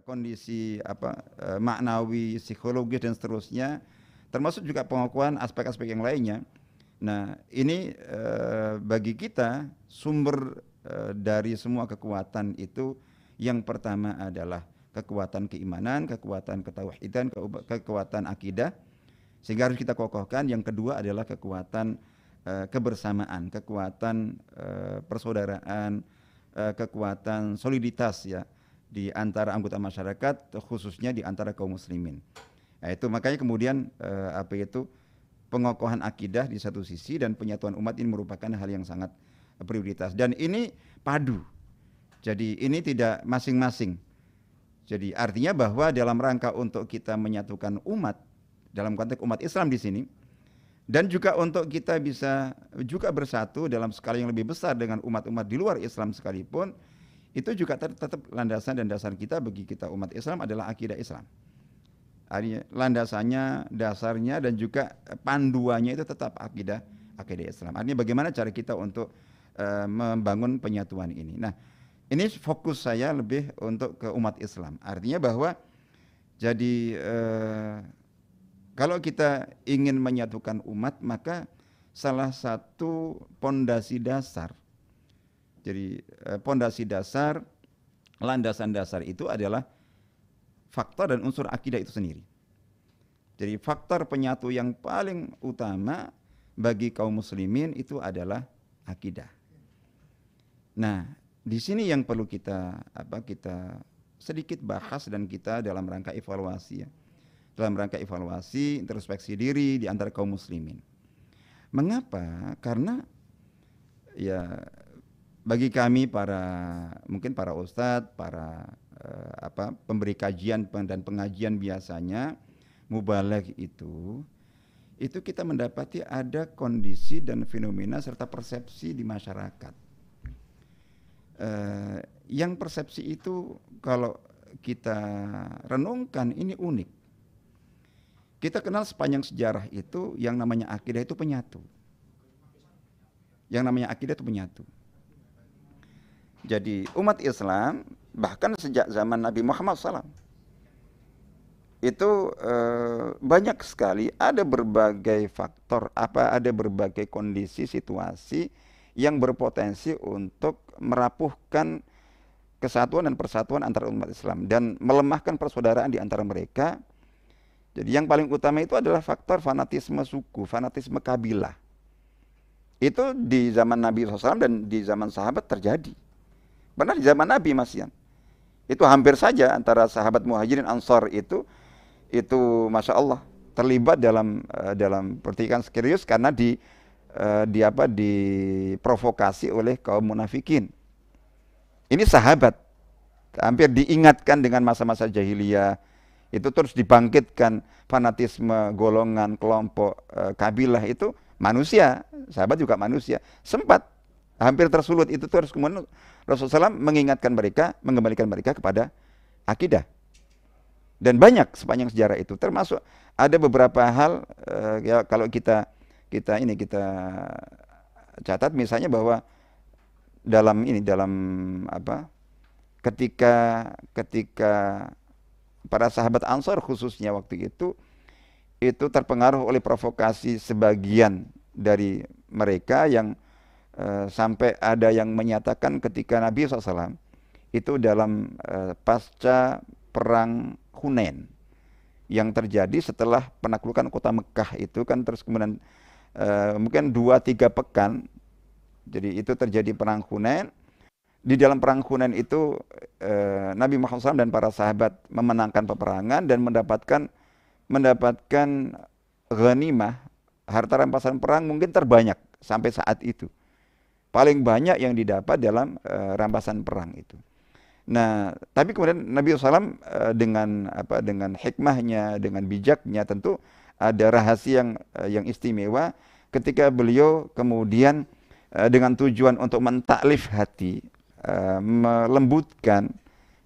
kondisi maknawi, psikologis dan seterusnya, termasuk juga pengakuan aspek-aspek yang lainnya. Nah, ini bagi kita sumber dari semua kekuatan itu yang pertama adalah kekuatan keimanan, kekuatan ketauhidan, kekuatan akidah, sehingga harus kita kokohkan. Yang kedua adalah kekuatan kebersamaan, kekuatan persaudaraan, kekuatan soliditas ya di antara anggota masyarakat, khususnya di antara kaum muslimin. Nah, itu makanya kemudian pengokohan akidah di satu sisi dan penyatuan umat ini merupakan hal yang sangat prioritas, dan ini padu. Jadi ini tidak masing-masing. Jadi artinya bahwa dalam rangka untuk kita menyatukan umat dalam konteks umat Islam di sini, dan juga untuk kita bisa juga bersatu dalam skala yang lebih besar dengan umat-umat di luar Islam sekalipun, itu juga tetap landasan dan dasar kita bagi kita umat Islam adalah akidah Islam. Artinya landasannya, dasarnya dan juga panduannya itu tetap akidah Islam. Artinya bagaimana cara kita untuk membangun penyatuan ini. Nah, ini fokus saya lebih untuk ke umat Islam. Artinya bahwa jadi kalau kita ingin menyatukan umat, maka salah satu pondasi dasar, jadi pondasi dasar, landasan dasar itu adalah faktor dan unsur akidah itu sendiri. Jadi faktor penyatu yang paling utama bagi kaum muslimin itu adalah akidah. Nah, di sini yang perlu kita sedikit bahas dan kita dalam rangka evaluasi ya. Dalam rangka evaluasi, introspeksi diri di antara kaum muslimin. Mengapa? Karena ya bagi kami mungkin para ustadz, para pemberi kajian dan pengajian biasanya mubaligh itu kita mendapati ada kondisi dan fenomena serta persepsi di masyarakat. Yang persepsi itu kalau kita renungkan ini unik. Kita kenal sepanjang sejarah itu yang namanya akidah itu penyatu. Yang namanya akidah itu penyatu. Jadi umat Islam bahkan sejak zaman Nabi Muhammad SAW itu banyak sekali ada berbagai faktor, ada berbagai kondisi situasi yang berpotensi untuk merapuhkan kesatuan dan persatuan antara umat Islam dan melemahkan persaudaraan di antara mereka. Jadi yang paling utama itu adalah faktor fanatisme suku, fanatisme kabilah. Itu di zaman Nabi SAW dan di zaman sahabat terjadi. Benar di zaman Nabi Mas Yan. Itu hampir saja antara sahabat Muhajirin Ansar itu Masya Allah terlibat dalam pertikaian serius karena diprovokasi oleh kaum munafikin. Ini sahabat hampir diingatkan dengan masa-masa jahiliyah. Itu terus dibangkitkan fanatisme golongan, kelompok, kabilah itu manusia, sahabat juga manusia. Sempat hampir tersulut itu terus kemudian Rasulullah SAW mengingatkan mereka, mengembalikan mereka kepada akidah. Dan banyak sepanjang sejarah itu, termasuk ada beberapa hal ya kalau kita catat misalnya bahwa ketika para sahabat Ansar khususnya waktu itu terpengaruh oleh provokasi sebagian dari mereka yang sampai ada yang menyatakan ketika Nabi SAW itu dalam pasca perang Hunain yang terjadi setelah penaklukan kota Mekah itu kan terus kemudian mungkin 2-3 pekan, jadi itu terjadi perang Hunain. Di dalam perang Hunain itu Nabi Muhammad SAW dan para sahabat memenangkan peperangan dan mendapatkan ghanimah, harta rampasan perang mungkin terbanyak sampai saat itu. Paling banyak yang didapat dalam rampasan perang itu. Nah, tapi kemudian Nabi SAW dengan hikmahnya, dengan bijaknya tentu ada rahasia yang istimewa ketika beliau kemudian dengan tujuan untuk mentaklif hati, melembutkan,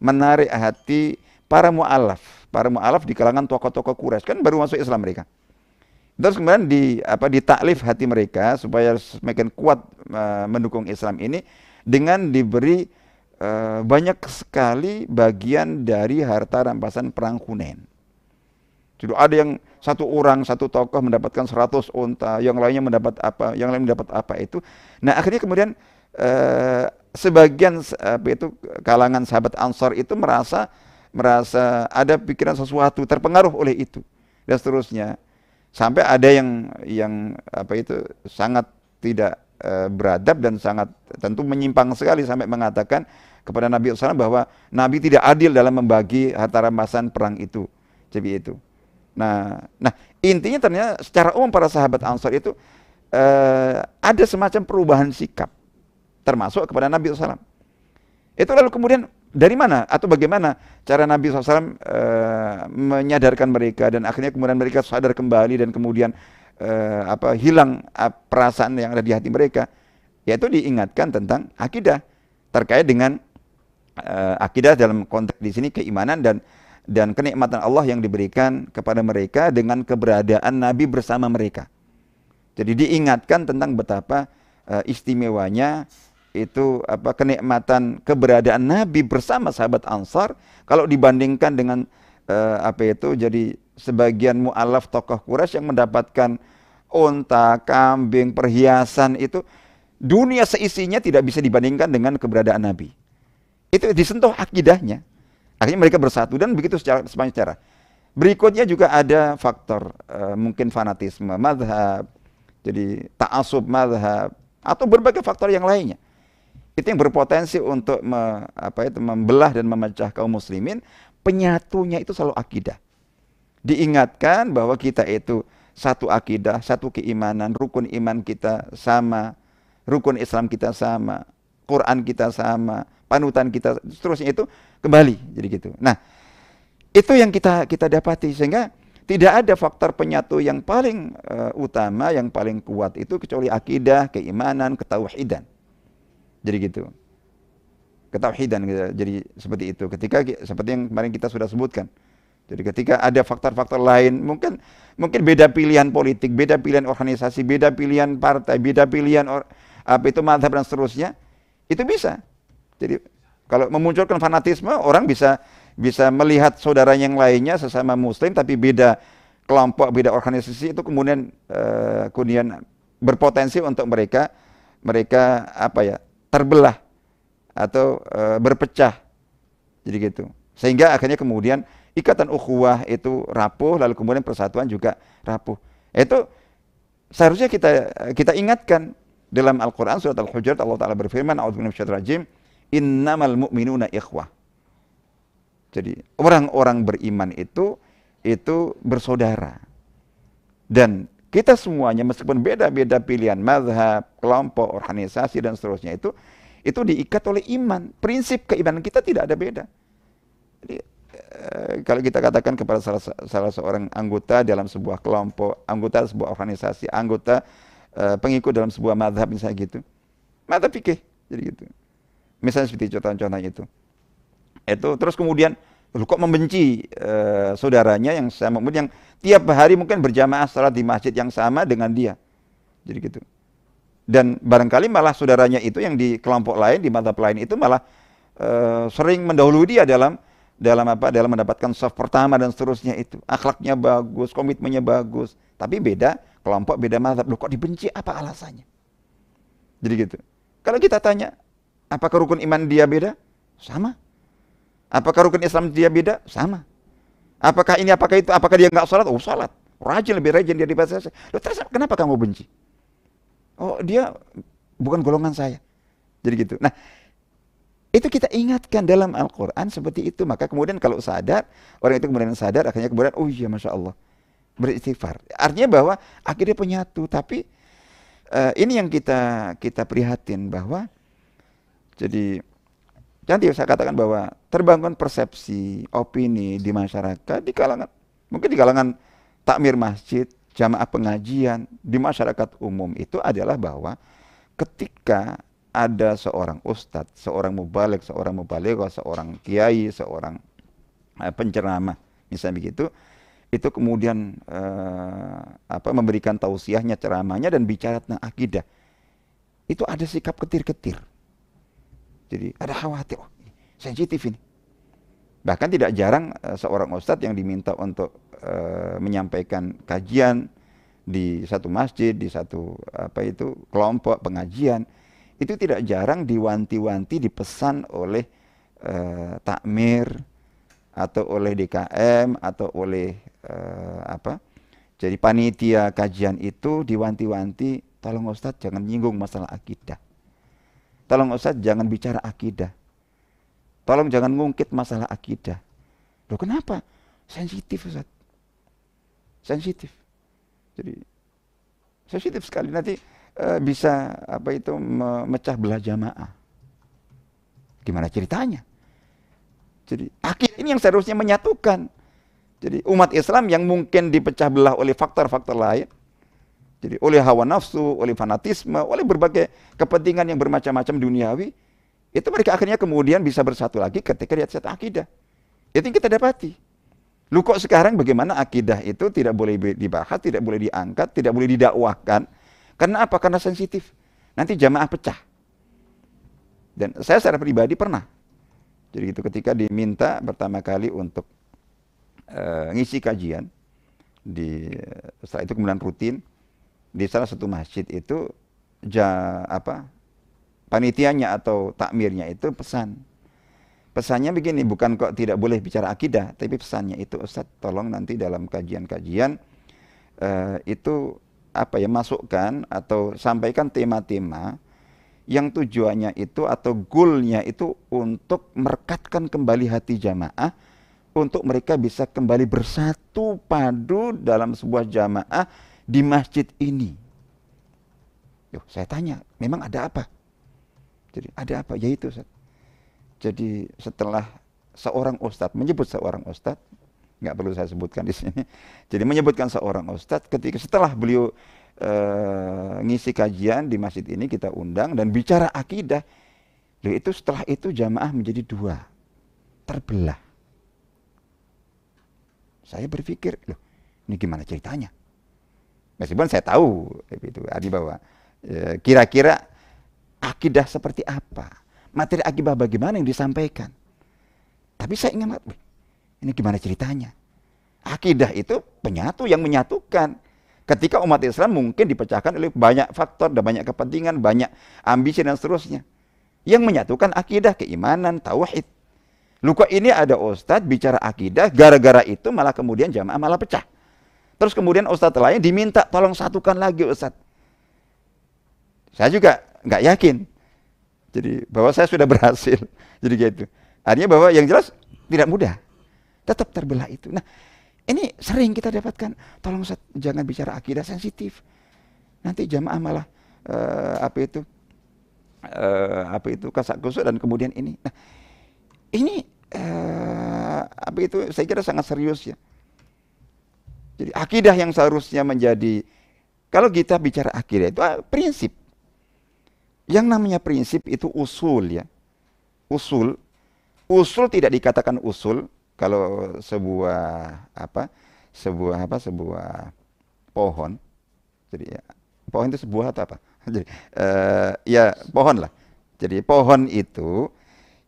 menarik hati para mu'alaf di kalangan tokoh-tokoh Quraisy, kan baru masuk Islam mereka. Terus kemudian ditaklif hati mereka supaya semakin kuat mendukung Islam ini dengan diberi banyak sekali bagian dari harta rampasan perang Hunain. Jadi ada yang satu orang, satu tokoh mendapatkan 100 unta, yang lainnya mendapat apa, yang lain mendapat apa itu. Nah akhirnya kemudian sebagian apa itu kalangan sahabat Ansor itu merasa ada pikiran sesuatu, terpengaruh oleh itu dan seterusnya. Sampai ada yang apa itu sangat tidak beradab dan sangat tentu menyimpang sekali sampai mengatakan kepada Nabi SAW bahwa Nabi tidak adil dalam membagi harta rampasan perang itu. Jadi itu. Nah intinya ternyata secara umum para sahabat Ansor itu ada semacam perubahan sikap, termasuk kepada Nabi SAW. Itu lalu kemudian dari mana atau bagaimana cara Nabi SAW menyadarkan mereka dan akhirnya kemudian mereka sadar kembali dan kemudian hilang perasaan yang ada di hati mereka, yaitu diingatkan tentang akidah terkait dengan akidah dalam konteks di sini keimanan dan kenikmatan Allah yang diberikan kepada mereka dengan keberadaan Nabi bersama mereka. Jadi diingatkan tentang betapa istimewanya itu kenikmatan keberadaan Nabi bersama sahabat Ansar kalau dibandingkan dengan jadi sebagian mu'alaf tokoh Quraisy yang mendapatkan unta, kambing, perhiasan itu dunia seisinya tidak bisa dibandingkan dengan keberadaan Nabi. Itu disentuh akidahnya. Akhirnya mereka bersatu dan begitu sepanjang cara. Berikutnya juga ada faktor mungkin fanatisme, mazhab, jadi ta'assub mazhab atau berbagai faktor yang lainnya. Itu yang berpotensi untuk membelah dan memecah kaum muslimin. Penyatunya itu selalu akidah. Diingatkan bahwa kita itu satu akidah, satu keimanan, rukun iman kita sama, rukun Islam kita sama, Quran kita sama, panutan kita, seterusnya itu kembali jadi gitu. Nah, itu yang kita dapati sehingga tidak ada faktor penyatu yang paling utama, yang paling kuat itu kecuali akidah, keimanan, ketauhidan. Jadi gitu. Ketauhidan gitu. Jadi seperti itu. Ketika seperti yang kemarin kita sudah sebutkan. Jadi ketika ada faktor-faktor lain, mungkin beda pilihan politik, beda pilihan organisasi, beda pilihan partai, beda pilihan mazhab dan seterusnya, itu bisa. Jadi kalau memunculkan fanatisme, orang bisa melihat saudara yang lainnya sesama muslim tapi beda kelompok, beda organisasi, itu kemudian berpotensi untuk mereka terbelah atau berpecah. Jadi gitu. Sehingga akhirnya kemudian ikatan ukhuwah itu rapuh, lalu kemudian persatuan juga rapuh. Itu seharusnya kita ingatkan dalam Al-Qur'an surat Al-Hujurat Allah Ta'ala berfirman, a'udzubillahi minasyaitonir rajim, innamal mu'minuna ikhwah. Jadi orang-orang beriman itu bersaudara. Dan kita semuanya meskipun beda-beda pilihan mazhab, kelompok, organisasi dan seterusnya itu diikat oleh iman. Prinsip keimanan kita tidak ada beda. Jadi kalau kita katakan kepada salah seorang anggota dalam sebuah kelompok, anggota sebuah organisasi, anggota pengikut dalam sebuah mazhab misalnya gitu, mazhab fikih, jadi gitu. Misalnya seperti contoh-contohnya itu terus kemudian kok membenci saudaranya yang sama, yang tiap hari mungkin berjamaah salat di masjid yang sama dengan dia, jadi gitu. Dan barangkali malah saudaranya itu yang di kelompok lain, di mazhab lain itu malah sering mendahului dia dalam mendapatkan saf pertama dan seterusnya itu. Akhlaknya bagus, komitmennya bagus, tapi beda kelompok, beda mazhab. Loh kok dibenci, apa alasannya? Jadi gitu. Kalau kita tanya, apakah rukun iman dia beda? Sama. Apakah rukun Islam dia beda? Sama. Apakah ini, apakah itu, apakah dia enggak sholat? Oh sholat. Rajin, lebih rajin dia daripada saya. Loh terus kenapa kamu benci? Oh dia bukan golongan saya. Jadi gitu. Nah, itu kita ingatkan dalam Al-Quran seperti itu. Maka kemudian kalau sadar, orang itu kemudian sadar, akhirnya kemudian, oh iya Masya Allah, beristighfar. Artinya bahwa akhirnya penyatu. Tapi ini yang kita prihatin bahwa, jadi nanti saya katakan bahwa terbangun persepsi, opini di masyarakat, mungkin di kalangan takmir masjid, jamaah pengajian, di masyarakat umum itu adalah bahwa ketika ada seorang ustadz, seorang mubaligh, seorang mubalighah, seorang kiai, seorang penceramah, misalnya begitu, itu kemudian memberikan tausiahnya, ceramahnya dan bicara tentang akidah, itu ada sikap ketir-ketir. Jadi ada khawatir, oh, sensitif ini. Bahkan tidak jarang seorang ustadz yang diminta untuk menyampaikan kajian di satu masjid, di satu kelompok pengajian, itu tidak jarang diwanti-wanti, dipesan oleh takmir atau oleh DKM atau oleh jadi panitia kajian itu diwanti-wanti, tolong ustadz jangan nyinggung masalah akidah. Tolong ustadz jangan bicara akidah. Tolong jangan ngungkit masalah akidah. Loh kenapa? Sensitif ustadz. Sensitif. Jadi sensitif sekali, nanti bisa memecah belah jamaah. Gimana ceritanya? Jadi akidah ini yang seharusnya menyatukan. Jadi umat Islam yang mungkin dipecah belah oleh faktor-faktor lain, jadi oleh hawa nafsu, oleh fanatisme, oleh berbagai kepentingan yang bermacam-macam duniawi, itu mereka akhirnya kemudian bisa bersatu lagi ketika di atas akidah. Itu yang kita dapati. Lu kok sekarang bagaimana akidah itu tidak boleh dibahas, tidak boleh diangkat, tidak boleh didakwahkan. Karena apa? Karena sensitif. Nanti jamaah pecah. Dan saya secara pribadi pernah. Jadi itu ketika diminta pertama kali untuk ngisi kajian, setelah itu kemudian rutin, di salah satu masjid itu panitianya atau takmirnya itu pesannya begini, bukan kok tidak boleh bicara akidah, tapi pesannya itu, Ustaz tolong nanti dalam kajian-kajian itu masukkan atau sampaikan tema-tema yang tujuannya itu atau goalnya itu untuk merekatkan kembali hati jamaah, untuk mereka bisa kembali bersatu padu dalam sebuah jamaah di masjid ini. Yo, saya tanya, memang ada apa? Jadi ada apa? Yaitu, jadi setelah seorang ustadz menyebut seorang ustadz, nggak perlu saya sebutkan di sini. Jadi menyebutkan seorang ustadz ketika setelah beliau ngisi kajian di masjid ini, kita undang dan bicara akidah. Loh, itu setelah itu jamaah menjadi dua, terbelah. Saya berpikir, loh ini gimana ceritanya? Meskipun saya tahu itu bahwa kira-kira akidah seperti apa, materi akidah bagaimana yang disampaikan. Tapi saya ingin, ini gimana ceritanya? Akidah itu penyatu yang menyatukan. Ketika umat Islam mungkin dipecahkan oleh banyak faktor dan banyak kepentingan, banyak ambisi dan seterusnya. Yang menyatukan akidah, keimanan, tauhid. Lu kok ini ada ustadz bicara akidah, gara-gara itu malah kemudian jamaah malah pecah. Terus kemudian ustadz lain diminta tolong satukan lagi ustadz. Saya juga nggak yakin. Jadi bahwa saya sudah berhasil. Jadi gitu. Artinya bahwa yang jelas tidak mudah. Tetap terbelah itu. Nah, ini sering kita dapatkan, tolong ustadz jangan bicara akidah, sensitif. Nanti jamaah malah kasak kusuk dan kemudian ini. Nah, ini saya kira sangat serius ya. Jadi akidah yang seharusnya menjadi, kalau kita bicara akidah itu prinsip. Yang namanya prinsip itu usul ya. Usul tidak dikatakan usul kalau sebuah pohon. Jadi ya, pohon itu sebuah atau apa? Jadi ya pohon lah. Jadi pohon itu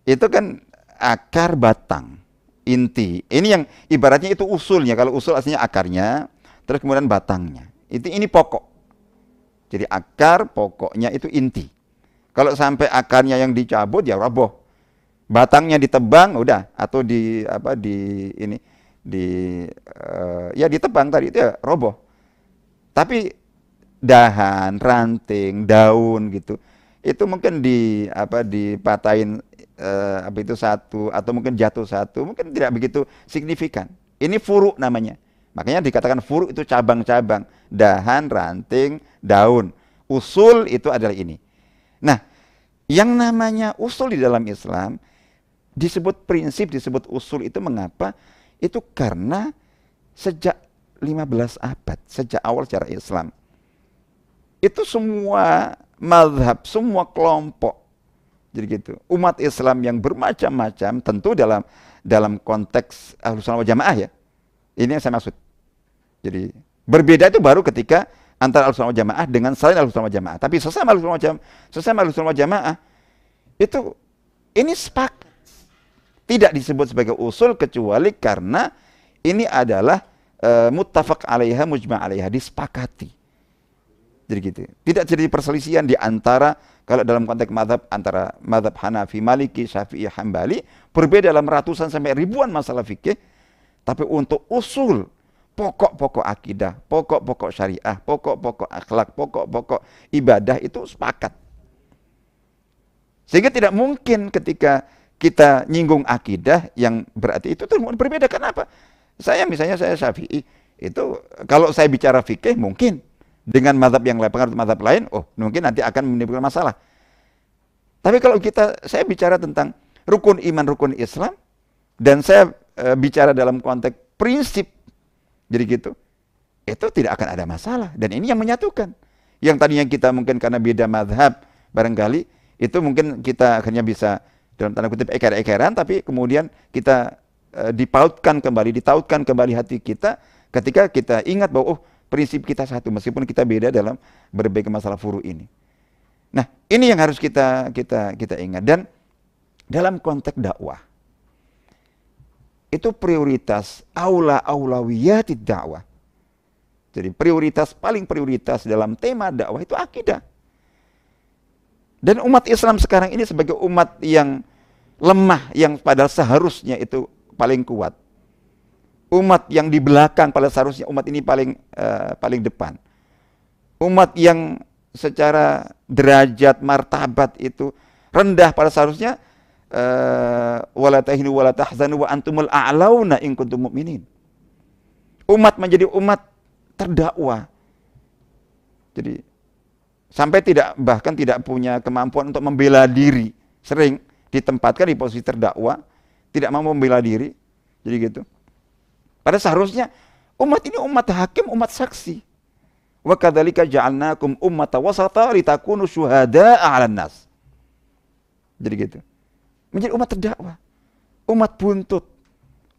kan akar, batang, inti. Ini yang ibaratnya itu usulnya. Kalau usul aslinya akarnya, terus kemudian batangnya. Ini pokok. Jadi akar, pokoknya itu inti. Kalau sampai akarnya yang dicabut ya roboh. Batangnya ditebang udah, atau ditebang tadi itu ya roboh. Tapi dahan, ranting, daun gitu, itu mungkin dipatahin satu atau mungkin jatuh satu, mungkin tidak begitu signifikan. Ini furu namanya. Makanya dikatakan furu itu cabang-cabang, dahan, ranting, daun. Usul itu adalah ini. Nah, yang namanya usul di dalam Islam disebut prinsip, disebut usul itu mengapa? Itu karena sejak 15 abad, sejak awal sejarah Islam, itu semua mazhab, semua kelompok, jadi gitu, umat Islam yang bermacam-macam, tentu dalam konteks Ahlus Sunnah wal Jamaah ya, ini yang saya maksud. Jadi berbeda itu baru ketika antara Ahlus Sunnah wal Jamaah dengan selain Ahlus Sunnah wal Jamaah. Tapi sesama Ahlus Sunnah wal Jamaah itu ini sepakat Tidak disebut sebagai usul kecuali karena ini adalah muttafaq alaiha mujma' alaiha, disepakati. Jadi gitu. Tidak terjadi perselisihan di antara, kalau dalam konteks mazhab, antara mazhab Hanafi, Maliki, Syafi'i, Hambali, berbeda dalam ratusan sampai ribuan masalah fikih. Tapi untuk usul, pokok-pokok akidah, pokok-pokok syariah, pokok-pokok akhlak, pokok-pokok ibadah itu sepakat. Sehingga tidak mungkin ketika kita nyinggung akidah yang berarti itu berbeda. Kenapa? Misalnya saya Syafi'i, itu kalau saya bicara fikih mungkin dengan mazhab yang lain, pengaruh mazhab lain, mungkin nanti akan menimbulkan masalah. Tapi kalau saya bicara tentang rukun iman, rukun Islam, dan saya bicara dalam konteks prinsip, jadi gitu, itu tidak akan ada masalah. Dan ini yang menyatukan. Yang tadinya kita mungkin karena beda mazhab, barangkali itu mungkin kita akhirnya bisa dalam tanda kutip eker-ekeran, tapi kemudian kita ditautkan kembali hati kita ketika kita ingat bahwa prinsip kita satu meskipun kita beda dalam berbagai masalah furu ini. Nah, ini yang harus kita ingat. Dan dalam konteks dakwah itu prioritas aulawiyatid dakwah. Jadi paling prioritas dalam tema dakwah itu akidah. Dan umat Islam sekarang ini sebagai umat yang lemah, yang padahal seharusnya itu paling kuat. Umat yang di belakang, pada seharusnya umat ini paling depan. Umat yang secara derajat, martabat itu rendah, pada seharusnya wala tahinu wala tahzanu wa antumul a'launa in kuntum mu'minin. Umat menjadi umat terdakwa. Jadi sampai bahkan tidak punya kemampuan untuk membela diri, sering ditempatkan di posisi terdakwa, tidak mampu membela diri, jadi gitu. Pada seharusnya umat ini umat hakim, umat saksi. Wa kadzalika ja'alnakum ummatan wasata litakunu syuhada'a 'alan nas. Jadi gitu. Menjadi umat terdakwa, umat buntut,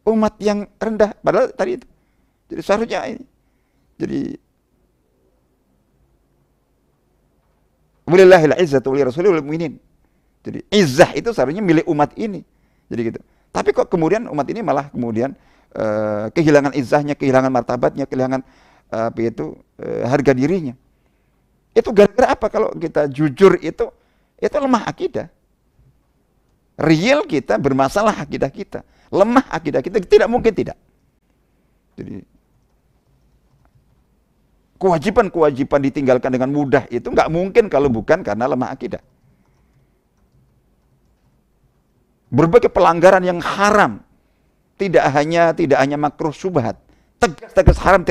umat yang rendah. Padahal tadi itu. Jadi seharusnya ini. Jadi walillahil izzatu wa lirasulihi wal mu'minin. Jadi izzah itu seharusnya milik umat ini. Jadi gitu. Tapi kok kemudian umat ini malah kemudian kehilangan izzahnya, kehilangan martabatnya, kehilangan harga dirinya. Itu gara-gara apa? Kalau kita jujur itu lemah akidah. Real kita bermasalah akidah kita, lemah akidah kita, tidak mungkin tidak. Jadi kewajiban ditinggalkan dengan mudah itu nggak mungkin kalau bukan karena lemah akidah. Berbagai pelanggaran yang haram, tidak hanya makruh syubhat, tegas haram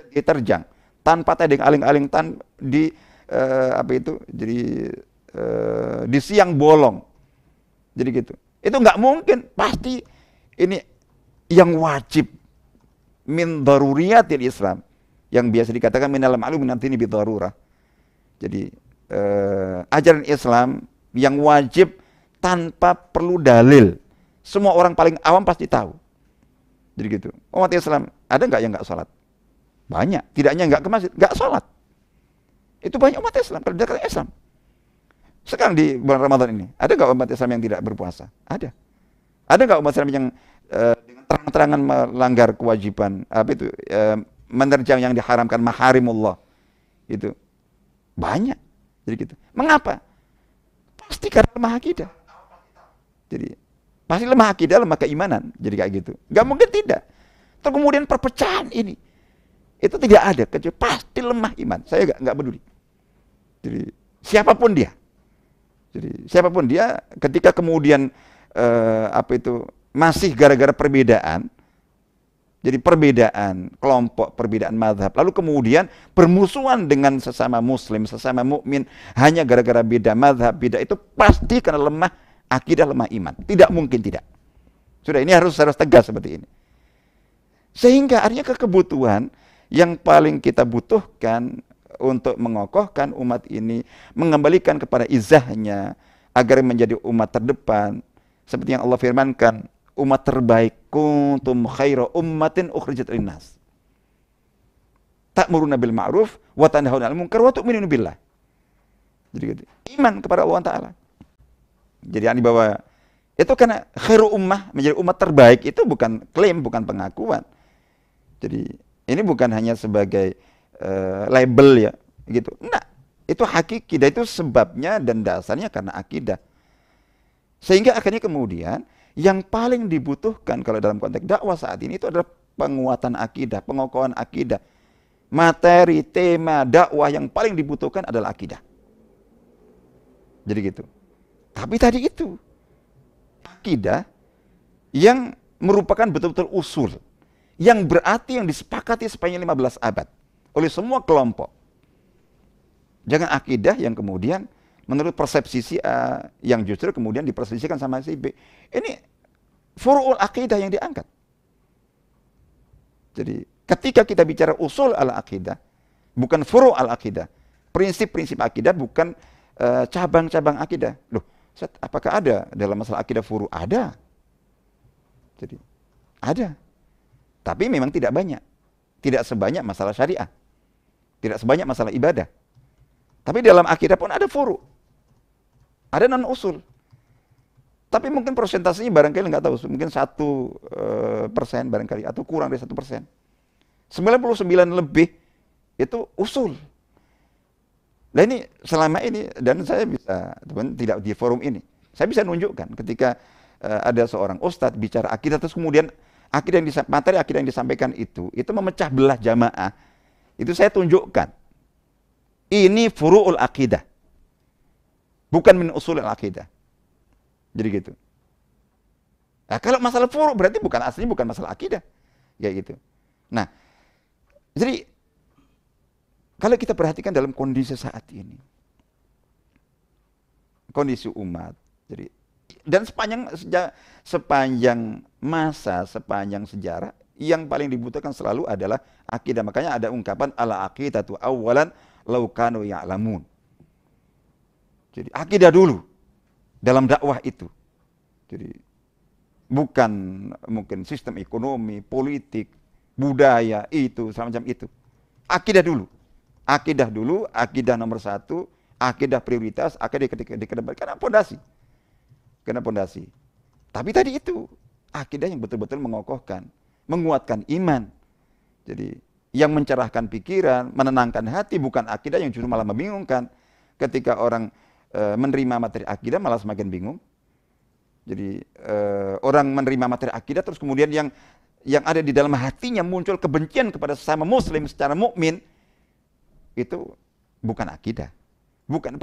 diterjang tanpa tedeng aling-aling, di siang bolong. Jadi gitu. Itu nggak mungkin, pasti ini yang wajib min daruriyatil Islam, yang biasa dikatakan minal ma'lum min antini bi darurah. Jadi ajaran Islam yang wajib tanpa perlu dalil. Semua orang paling awam pasti tahu. Jadi gitu. Umat Islam ada nggak yang nggak sholat? Banyak. Tidaknya nggak ke masjid, nggak sholat. Itu banyak umat Islam, perdagangan Islam. Sekarang di bulan Ramadan ini, ada nggak umat Islam yang tidak berpuasa? Ada. Ada nggak umat Islam yang dengan terang-terangan melanggar kewajiban, menerjang yang diharamkan, maharimullah? Itu banyak. Jadi gitu. Mengapa? Pasti karena lemah akidah. Jadi pasti lemah akidah, lemah keimanan. Jadi kayak gitu. Nggak mungkin tidak. Terus kemudian perpecahan ini, itu tidak ada. Kecuali pasti lemah iman. Saya nggak peduli. Jadi siapapun dia. Jadi siapapun dia, ketika kemudian masih gara-gara perbedaan, jadi perbedaan kelompok, perbedaan mazhab, lalu kemudian bermusuhan dengan sesama muslim, sesama mukmin hanya gara-gara beda mazhab, beda itu pasti karena lemah akidah, lemah iman. Tidak mungkin tidak. Sudah, ini harus tegas seperti ini. Sehingga artinya kebutuhan yang paling kita butuhkan untuk mengokohkan umat ini, mengembalikan kepada izahnya agar menjadi umat terdepan, seperti yang Allah firmankan, umat terbaik, kuntum khaira ummatin ukhrijat linnas, ta'muruna bil ma'ruf wa tanhauna 'anil munkar wa tu'minuna billah. Jadi iman kepada Allah Ta'ala. Jadi bahwa Itu karena khairu ummah, menjadi umat terbaik itu bukan klaim, bukan pengakuan. Jadi ini bukan hanya sebagai label ya, gitu. Nah, itu hakiki, dan itu sebabnya dan dasarnya karena akidah. Sehingga akhirnya kemudian yang paling dibutuhkan kalau dalam konteks dakwah saat ini itu adalah penguatan akidah, pengokohan akidah. Materi, tema dakwah yang paling dibutuhkan adalah akidah. Jadi gitu. Tapi tadi itu akidah yang merupakan betul-betul usul, yang berarti yang disepakati sepanjang 15 abad oleh semua kelompok. Jangan akidah yang kemudian menurut persepsi si A yang justru kemudian dipersepsikan sama si B. Ini furu'ul akidah yang diangkat. Jadi ketika kita bicara usul al-akidah, bukan furu' al-akidah. Prinsip-prinsip akidah bukan cabang-cabang akidah. Loh, apakah ada dalam masalah akidah furu'? Ada. Jadi ada. Tapi memang tidak banyak. Tidak sebanyak masalah syariah. Tidak sebanyak masalah ibadah. Tapi dalam akidah pun ada furu'. Ada non-usul. Tapi mungkin persentasenya barangkali nggak tahu. Mungkin 1% barangkali. Atau kurang dari 1%. 99 lebih itu usul. Nah ini selama ini, dan saya bisa, teman tidak di forum ini, saya bisa nunjukkan ketika ada seorang ustadz bicara akidah, terus kemudian materi akidah yang disampaikan itu memecah belah jamaah, itu saya tunjukkan. Ini furu'ul akidah, bukan min usulul akidah. Jadi gitu. Nah, kalau masalah furu' berarti aslinya bukan masalah akidah, ya gitu. Nah, jadi kalau kita perhatikan dalam kondisi saat ini, kondisi umat, jadi dan sepanjang masa, sepanjang sejarah, yang paling dibutuhkan selalu adalah akidah. Makanya ada ungkapan ala aqidatu awwalan law kanu ya'lamun. Jadi akidah dulu dalam dakwah itu. Jadi bukan mungkin sistem ekonomi, politik, budaya itu semacam itu. Akidah dulu. Akidah dulu, akidah nomor 1, akidah prioritas, akidah dikedepankan karena pondasi. Karena pondasi. Tapi tadi itu akidah yang betul-betul mengokohkan, menguatkan iman. Jadi yang mencerahkan pikiran, menenangkan hati, bukan akidah yang justru malah membingungkan. Ketika orang menerima materi akidah malah semakin bingung. Jadi orang menerima materi akidah terus kemudian yang ada di dalam hatinya muncul kebencian kepada sesama muslim secara mukmin, itu bukan akidah. Bukan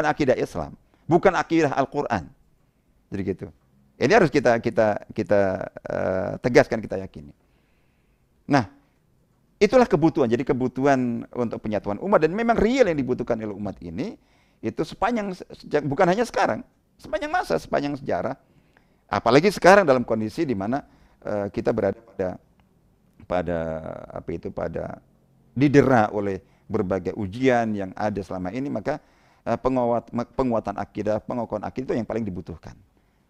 akidah Islam, bukan akidah Al-Qur'an. Jadi gitu. Ini harus kita tegaskan, kita yakini. Nah, itulah kebutuhan. Jadi kebutuhan untuk penyatuan umat, dan memang real yang dibutuhkan oleh umat ini itu bukan hanya sekarang, sepanjang masa, sepanjang sejarah. Apalagi sekarang dalam kondisi di mana kita berada pada didera oleh berbagai ujian yang ada selama ini, maka penguatan akidah, pengokohan akidah itu yang paling dibutuhkan.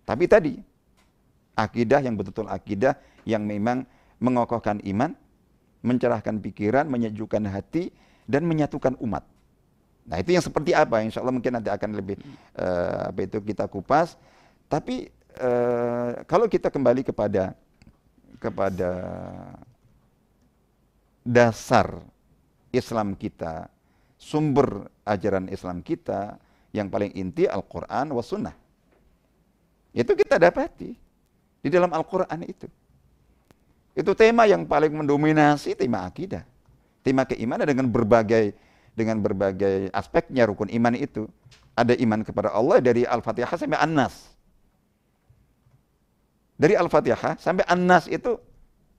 Tapi tadi akidah yang betul-betul akidah yang memang mengokohkan iman, mencerahkan pikiran, menyejukkan hati, dan menyatukan umat. Nah itu yang seperti apa? Insya Allah mungkin nanti akan lebih kita kupas. Tapi kalau kita kembali kepada dasar Islam kita, sumber ajaran Islam kita yang paling inti Al-Quran wa Sunnah. Itu kita dapati di dalam Al-Quran itu. Itu tema yang paling mendominasi, tema akidah, tema keimanan dengan berbagai aspeknya rukun iman itu. Ada iman kepada Allah dari Al-Fatihah sampai An-Nas. Dari Al-Fatihah sampai An-Nas itu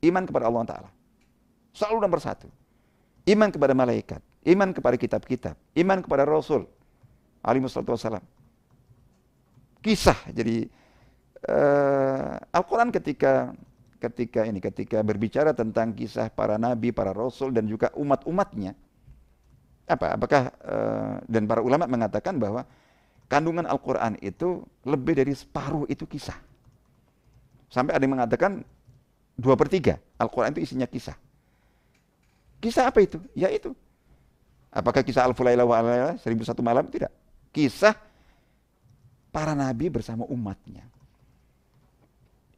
iman kepada Allah Ta'ala. Selalu nomor 1. Iman kepada malaikat, iman kepada kitab-kitab, iman kepada Rasul alaihi wassalam. Kisah, jadi Al-Quran ketika berbicara tentang kisah para nabi, para rasul, dan juga umat-umatnya, apakah dan para ulama mengatakan bahwa kandungan Al-Quran itu lebih dari separuh itu kisah. Sampai ada yang mengatakan 2/3 Al-Quran itu isinya kisah. Kisah apa itu? Ya itu. Apakah kisah Alfu Laila wa Laila, 1001 malam? Tidak. Kisah para nabi bersama umatnya.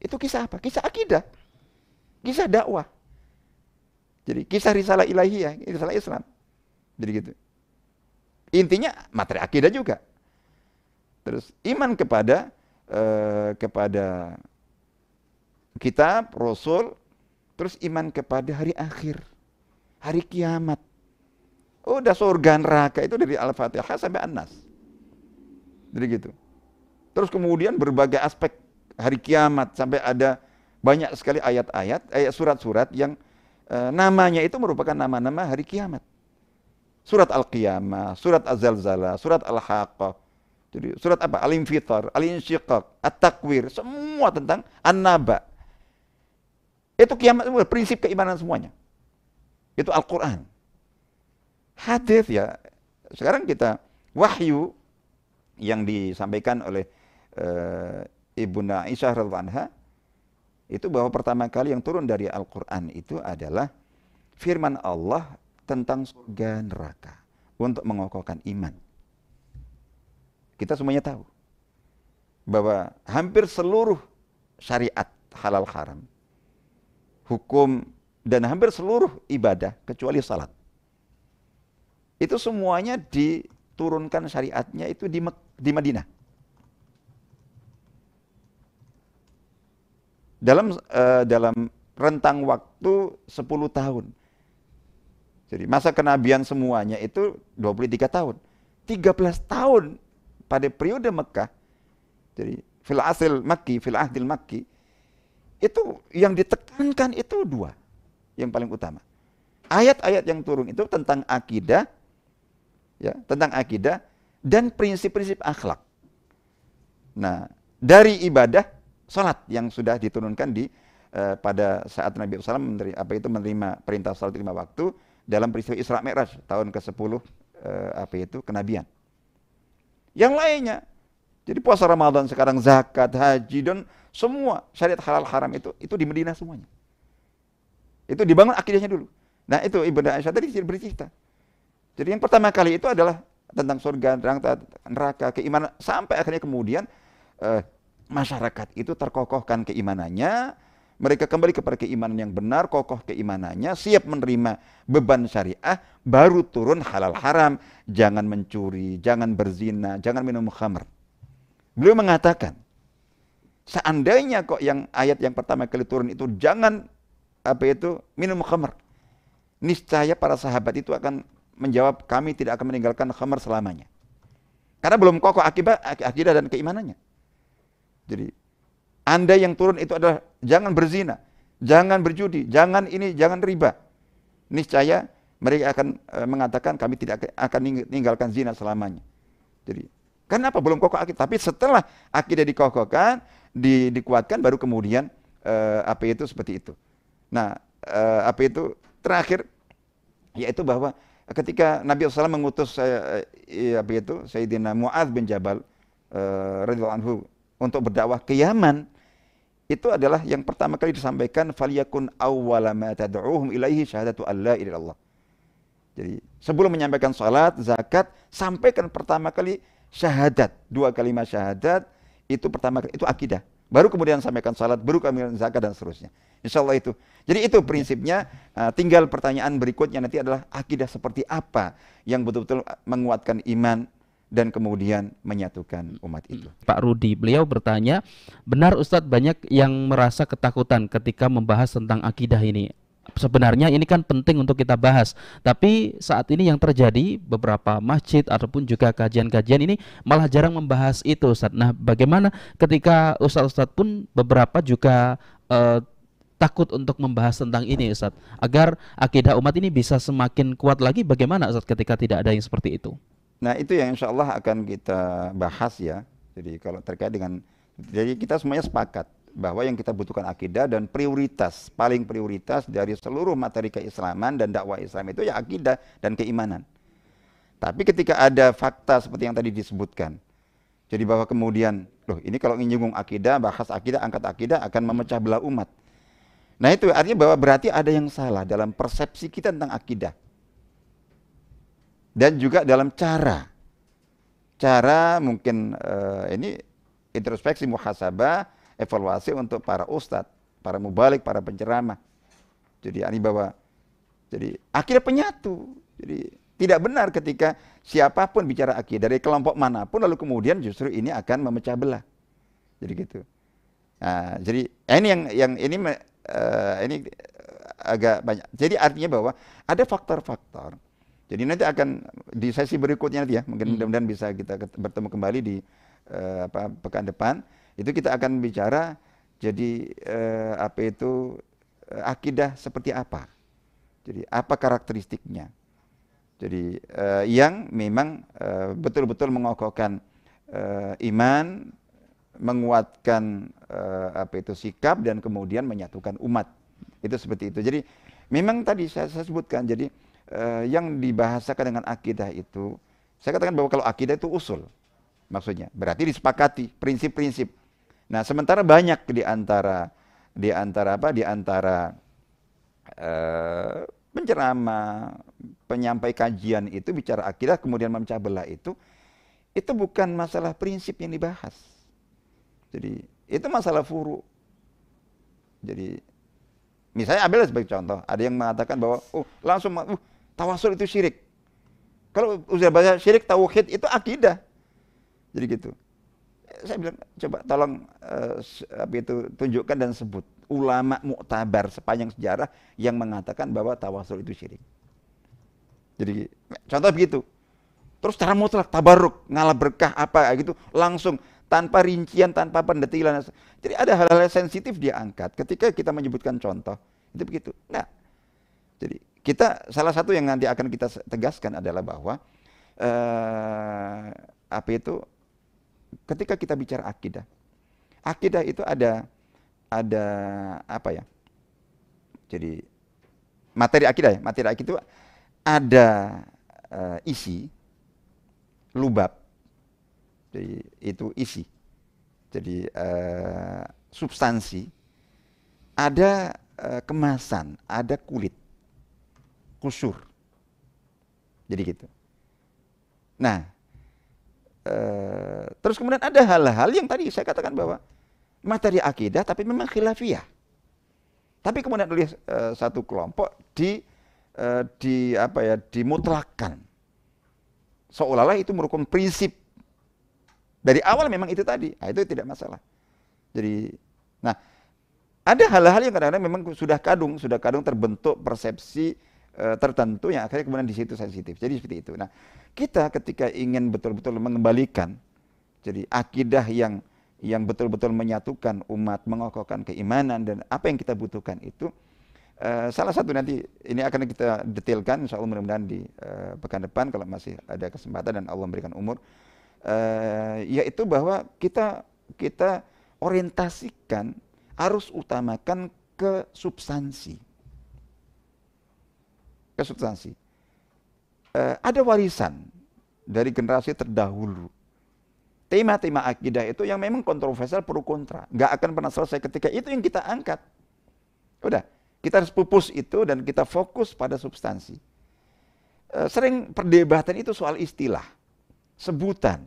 Itu kisah apa? Kisah akidah. Kisah dakwah. Jadi kisah risalah ilahiyah, risalah Islam. Jadi gitu. Intinya materi akidah juga. Terus iman kepada kitab, Rasul, terus iman kepada hari akhir, hari kiamat. Udah surga neraka itu dari Al-Fatihah sampai An-Nas. Jadi gitu. Terus kemudian berbagai aspek hari kiamat sampai ada banyak sekali ayat-ayat, surat-surat yang namanya itu merupakan nama-nama hari kiamat. Surat Al-Qiyamah, surat Az-Zalzalah, surat Al-Haqqah. Jadi surat apa? Al-Infitar, Al-Insyiqaq, At-Takwir, semua tentang An-Naba. Itu kiamat, prinsip keimanan semuanya. Itu Al-Quran. Hadis ya, sekarang kita wahyu yang disampaikan oleh Ibunda Aisyah radhiyallahu anha itu bahwa pertama kali yang turun dari Al-Quran itu adalah firman Allah tentang surga neraka untuk mengokohkan iman. Kita semuanya tahu bahwa hampir seluruh syariat halal haram, hukum, dan hampir seluruh ibadah kecuali salat, itu semuanya diturunkan syariatnya itu di Madinah. Dalam rentang waktu 10 tahun. Jadi masa kenabian semuanya itu 23 tahun. 13 tahun pada periode Mekah. Jadi fil ahdil makki itu yang ditekankan itu dua yang paling utama. Ayat-ayat yang turun itu tentang akidah, ya, tentang akidah dan prinsip-prinsip akhlak. Nah, dari ibadah salat yang sudah diturunkan pada saat Nabi SAW menerima perintah salat 5 waktu dalam peristiwa Isra Mi'raj tahun ke-10 kenabian. Yang lainnya, jadi puasa Ramadan sekarang, zakat, haji, dan semua syariat halal haram itu di Madinah semuanya. Itu dibangun akidahnya dulu. Nah itu Ibunda Aisyah tadi bercerita. Jadi yang pertama kali itu adalah tentang surga, neraka, keimanan, sampai akhirnya kemudian masyarakat itu terkokohkan keimanannya, mereka kembali kepada keimanan yang benar, kokoh keimanannya, siap menerima beban syariah, baru turun halal haram, jangan mencuri, jangan berzina, jangan minum khamr. Beliau mengatakan, seandainya kok yang ayat yang pertama kali turun itu jangan minum khamr, niscaya para sahabat itu akan menjawab, kami tidak akan meninggalkan khamr selamanya. Karena belum kokoh akidah dan keimanannya. Jadi andai yang turun itu adalah jangan berzina, jangan berjudi, jangan ini, jangan riba, niscaya mereka akan mengatakan kami tidak akan meninggalkan zina selamanya. Jadi kenapa belum kokoh akidah? Tapi setelah akidah dikokohkan, dikuatkan, baru kemudian seperti itu. Nah, terakhir yaitu bahwa ketika Nabi SAW mengutus Sayyidina Mu'adz bin Jabal radhiyallahu anhu untuk berdakwah ke Yaman, itu adalah yang pertama kali disampaikan, falyakun awwala ma tad'uuhum ilaihi syahadatu alla ilaha illallah. Jadi sebelum menyampaikan salat, zakat, sampaikan pertama kali syahadat, 2 kalimat syahadat, itu pertama kali, itu akidah. Baru kemudian sampaikan salat, baru kemudian zakat dan seterusnya. Insyaallah itu. Jadi itu prinsipnya. Tinggal pertanyaan berikutnya nanti adalah akidah seperti apa yang betul-betul menguatkan iman dan kemudian menyatukan umat itu. Pak Rudi, beliau bertanya, benar Ustadz banyak yang merasa ketakutan ketika membahas tentang akidah ini. Sebenarnya ini kan penting untuk kita bahas, tapi saat ini yang terjadi beberapa masjid ataupun juga kajian-kajian ini malah jarang membahas itu, Ustadz. Nah, bagaimana ketika Ustadz pun beberapa juga takut untuk membahas tentang ini, Ustadz, agar akidah umat ini bisa semakin kuat lagi, bagaimana Ustadz ketika tidak ada yang seperti itu? Nah itu yang insya Allah akan kita bahas ya. Jadi kalau terkait dengan, jadi kita semuanya sepakat bahwa yang kita butuhkan akidah, dan prioritas, paling prioritas dari seluruh materi keislaman dan dakwah Islam itu ya akidah dan keimanan. Tapi ketika ada fakta seperti yang tadi disebutkan, jadi bahwa kemudian, loh ini kalau nyinggung akidah, bahas akidah, angkat akidah akan memecah belah umat. Nah itu artinya bahwa berarti ada yang salah dalam persepsi kita tentang akidah. Dan juga dalam cara mungkin ini introspeksi muhasabah, evaluasi untuk para ustadz, para mubalik, para penceramah. Jadi bahwa jadi akidah penyatu. Jadi tidak benar ketika siapapun bicara akidah dari kelompok manapun lalu kemudian justru ini akan memecah belah. Jadi gitu. Nah, jadi ini yang ini agak banyak. Jadi artinya bahwa ada faktor-faktor. Jadi nanti akan di sesi berikutnya nanti ya, mungkin mudah-mudahan bisa kita bertemu kembali di pekan depan. Itu kita akan bicara jadi akidah seperti apa. Jadi apa karakteristiknya. Jadi yang memang betul-betul mengokohkan iman, menguatkan sikap dan kemudian menyatukan umat. Itu seperti itu. Jadi memang tadi saya sebutkan, jadi yang dibahasakan dengan akidah itu, saya katakan bahwa kalau akidah itu usul, maksudnya berarti disepakati prinsip-prinsip. Nah, sementara banyak di antara penceramah, penyampai kajian itu bicara akidah kemudian memecah belah itu bukan masalah prinsip yang dibahas. Jadi itu masalah furu. Jadi misalnya ambil sebagai contoh, ada yang mengatakan bahwa langsung tawasul itu syirik. Kalau udah bahasa syirik, tauhid itu akidah. Jadi gitu. Saya bilang coba tolong tunjukkan dan sebut ulama muktabar sepanjang sejarah yang mengatakan bahwa tawasul itu syirik. Jadi contoh begitu. Terus secara mutlak tabarruk, ngalah berkah apa gitu langsung tanpa rincian, tanpa pendetilan. Jadi ada hal-hal sensitif dia angkat ketika kita menyebutkan contoh. Itu begitu. Nah, jadi kita salah satu yang nanti akan kita tegaskan adalah bahwa ketika kita bicara akidah itu ada apa ya? Jadi materi akidah itu ada isi, lubab. Jadi itu isi. Jadi substansi, ada kemasan, ada kulit, kusur. Jadi gitu. Nah, terus kemudian ada hal-hal yang tadi saya katakan bahwa materi akidah tapi memang khilafiyah. Tapi kemudian oleh satu kelompok dimutlakkan. Seolah-olah itu merupakan prinsip. Dari awal memang itu tadi. Nah, itu tidak masalah. Jadi, nah, ada hal-hal yang kadang-kadang memang sudah kadung terbentuk persepsi tertentu yang akhirnya kemudian di situ sensitif. Jadi seperti itu. Nah, kita ketika ingin betul-betul mengembalikan jadi akidah yang betul-betul menyatukan umat, mengokohkan keimanan dan apa yang kita butuhkan itu salah satu nanti ini akan kita detailkan insyaallah mudah-mudahan di pekan depan kalau masih ada kesempatan dan Allah memberikan umur, yaitu bahwa kita orientasikan harus utamakan ke substansi. Ada warisan dari generasi terdahulu. Tema-tema akidah itu yang memang kontroversial pro kontra. Nggak akan pernah selesai ketika itu yang kita angkat. Udah, kita harus pupus itu dan kita fokus pada substansi. Sering perdebatan itu soal istilah, sebutan.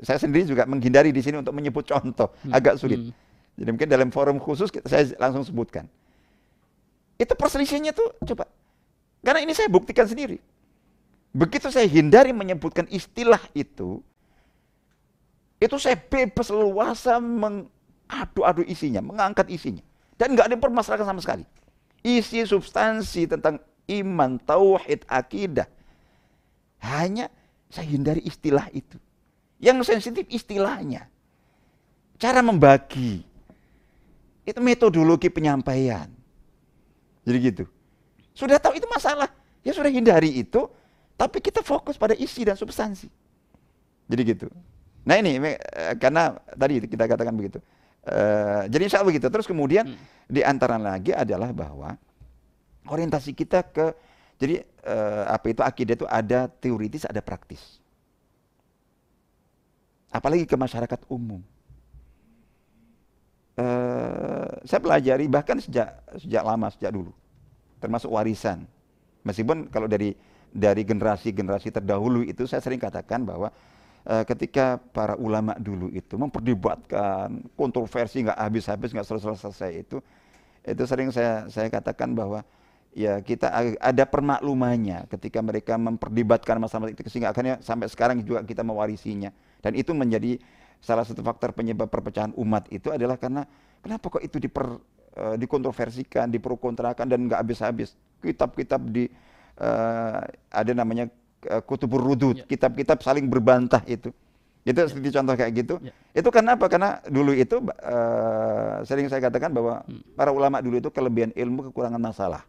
Saya sendiri juga menghindari di sini untuk menyebut contoh, agak sulit. Jadi mungkin dalam forum khusus saya langsung sebutkan. Itu perselisihannya tuh coba. Karena ini saya buktikan sendiri. Begitu saya hindari menyebutkan istilah itu saya bebas leluasa mengadu-adu isinya, mengangkat isinya. Dan nggak ada permasalahan sama sekali. Isi substansi tentang iman, tauhid, akidah. Hanya saya hindari istilah itu. Yang sensitif istilahnya. Cara membagi. Itu metodologi penyampaian. Jadi gitu. Sudah tahu itu masalah. Ya sudah hindari itu. Tapi kita fokus pada isi dan substansi. Jadi gitu. Nah ini karena tadi kita katakan begitu. Jadi insya Allah begitu. Terus kemudian di antara lagi adalah bahwa orientasi kita ke jadi akidah itu ada teoritis, ada praktis. Apalagi ke masyarakat umum. Saya pelajari bahkan sejak lama, sejak dulu. Termasuk warisan. Meskipun kalau dari generasi-generasi terdahulu itu saya sering katakan bahwa ketika para ulama dulu itu memperdebatkan kontroversi nggak habis-habis, nggak selesai-selesai itu sering saya katakan bahwa ya kita ada permaklumannya ketika mereka memperdebatkan masalah itu, sehingga akhirnya sampai sekarang juga kita mewarisinya. Dan itu menjadi salah satu faktor penyebab perpecahan umat itu adalah karena kenapa kok itu dikontroversikan, diprokontrakan dan nggak habis-habis. Kitab-kitab ada namanya kutubur rudud, kitab-kitab saling berbantah itu. Itu seperti contoh kayak gitu. Itu karena apa? Karena dulu itu sering saya katakan bahwa para ulama dulu itu kelebihan ilmu, kekurangan masalah.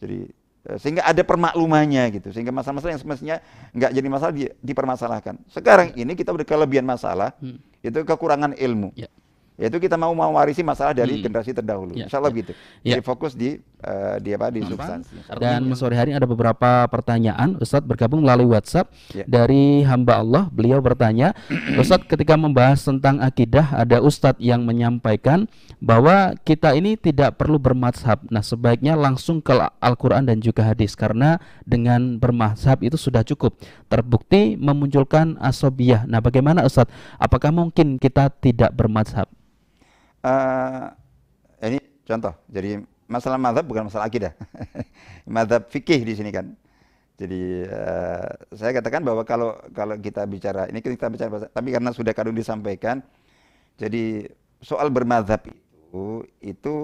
Jadi sehingga ada permaklumannya gitu. Sehingga masalah-masalah yang semestinya nggak jadi masalah dipermasalahkan. Sekarang ini kita udah kelebihan masalah, itu kekurangan ilmu. Yaitu kita mau mewarisi masalah dari generasi terdahulu. Insya Allah gitu. Jadi fokus di substansi. Dan sore hari ada beberapa pertanyaan. Ustadz bergabung melalui WhatsApp dari hamba Allah. Beliau bertanya, Ustadz ketika membahas tentang akidah, ada Ustadz yang menyampaikan bahwa kita ini tidak perlu bermadzhab. Nah, sebaiknya langsung ke Al-Quran dan juga hadis, karena dengan bermadzhab itu sudah cukup. Terbukti memunculkan asobiyah. Nah, bagaimana Ustadz? Apakah mungkin kita tidak bermadzhab? Ini contoh. Jadi masalah mazhab bukan masalah akidah. Mazhab fikih di sini kan. Jadi saya katakan bahwa kalau kita bicara ini, kita bicara, tapi karena sudah kadung disampaikan, jadi soal bermazhab itu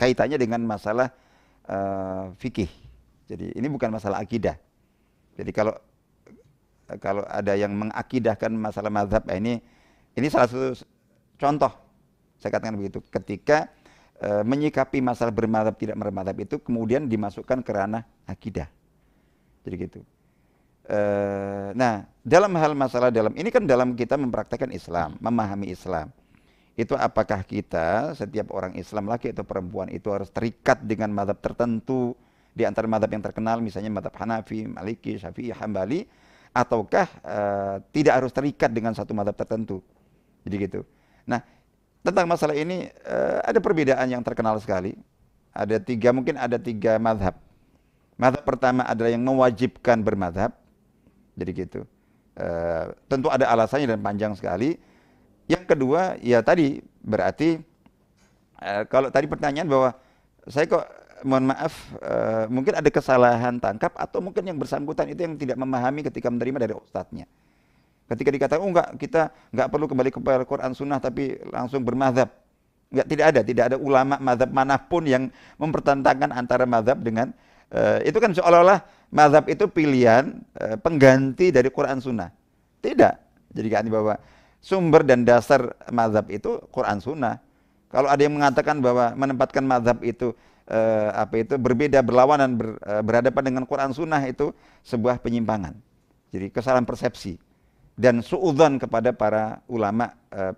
kaitannya dengan masalah fikih. Jadi ini bukan masalah akidah. Jadi kalau ada yang mengakidahkan masalah mazhab, ini salah satu contoh, saya katakan begitu, ketika menyikapi masalah bermadzhab tidak bermadzhab itu kemudian dimasukkan ke ranah akidah. Jadi gitu. Nah, dalam hal masalah ini kan dalam kita mempraktekkan Islam, memahami Islam. Itu apakah kita, setiap orang Islam laki atau perempuan itu harus terikat dengan mazhab tertentu di antara mazhab yang terkenal, misalnya mazhab Hanafi, Maliki, Syafi'i, Hambali, ataukah tidak harus terikat dengan satu mazhab tertentu. Jadi gitu. Nah, tentang masalah ini ada perbedaan yang terkenal sekali. Mungkin ada tiga mazhab. Mazhab pertama adalah yang mewajibkan bermazhab. Jadi gitu. Tentu ada alasannya dan panjang sekali. Yang kedua, ya tadi berarti kalau tadi pertanyaan bahwa saya kok mohon maaf mungkin ada kesalahan tangkap, atau mungkin yang bersangkutan itu yang tidak memahami ketika menerima dari ustadznya. Ketika dikatakan, kita nggak perlu kembali kepada Quran Sunnah tapi langsung bermadzhab. Tidak ada ulama mazhab manapun yang mempertentangkan antara mazhab dengan itu kan seolah-olah mazhab itu pilihan pengganti dari Quran Sunnah. Tidak. Jadi kan bahwa sumber dan dasar mazhab itu Quran Sunnah. Kalau ada yang mengatakan bahwa menempatkan mazhab itu berbeda, berlawanan, berhadapan dengan Quran Sunnah, itu sebuah penyimpangan. Jadi kesalahan persepsi dan suudzon kepada para ulama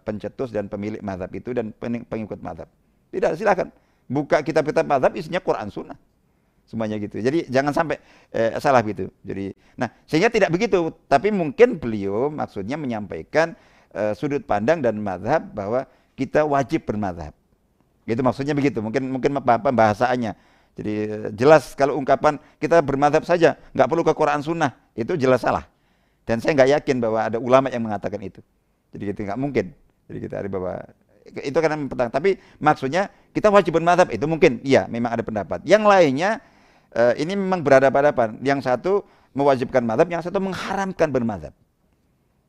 pencetus dan pemilik mazhab itu dan pengikut mazhab. Tidak, silakan buka kitab-kitab mazhab, isinya Quran Sunnah semuanya gitu. Jadi jangan sampai salah gitu. Jadi, nah sehingga tidak begitu. Tapi mungkin beliau maksudnya menyampaikan sudut pandang dan mazhab bahwa kita wajib bermazhab. Gitu maksudnya begitu. Mungkin pembahasannya. Jadi jelas kalau ungkapan kita bermazhab saja, nggak perlu ke Quran Sunnah, itu jelas salah. Dan saya nggak yakin bahwa ada ulama yang mengatakan itu. Jadi gitu, nggak mungkin. Jadi kita ada bahwa itu karena mempertentang. Tapi maksudnya kita wajib bermadzhab, itu mungkin, iya memang ada pendapat. Yang lainnya ini memang berhadapan-hadapan. Yang satu mewajibkan mazhab, yang satu mengharamkan bermadzhab.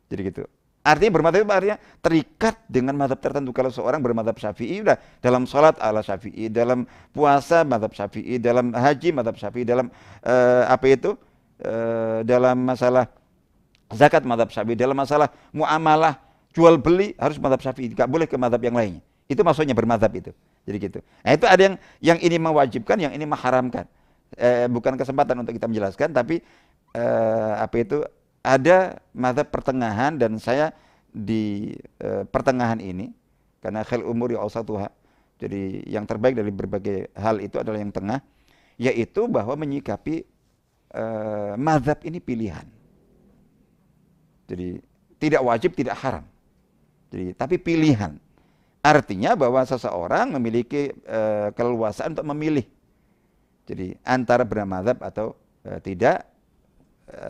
Jadi gitu. Artinya bermadzhab itu artinya terikat dengan mazhab tertentu. Kalau seorang bermadzhab Syafi'i, udah dalam sholat ala Syafi'i, dalam puasa mazhab Syafi'i, dalam haji mazhab Syafi'i, dalam dalam masalah zakat mazhab Syafi'i, dalam masalah muamalah jual beli harus mazhab Syafi'i, tidak boleh ke mazhab yang lainnya. Itu maksudnya bermazhab itu. Jadi gitu. Nah, itu ada yang ini mewajibkan, yang ini mengharamkan. Bukan kesempatan untuk kita menjelaskan, tapi ada mazhab pertengahan, dan saya di pertengahan ini karena khil umuri awsatuha. Jadi yang terbaik dari berbagai hal itu adalah yang tengah, yaitu bahwa menyikapi mazhab ini pilihan. Jadi tidak wajib, tidak haram. Jadi tapi pilihan. Artinya bahwa seseorang memiliki keleluasaan untuk memilih. Jadi antara bermadzhab atau tidak.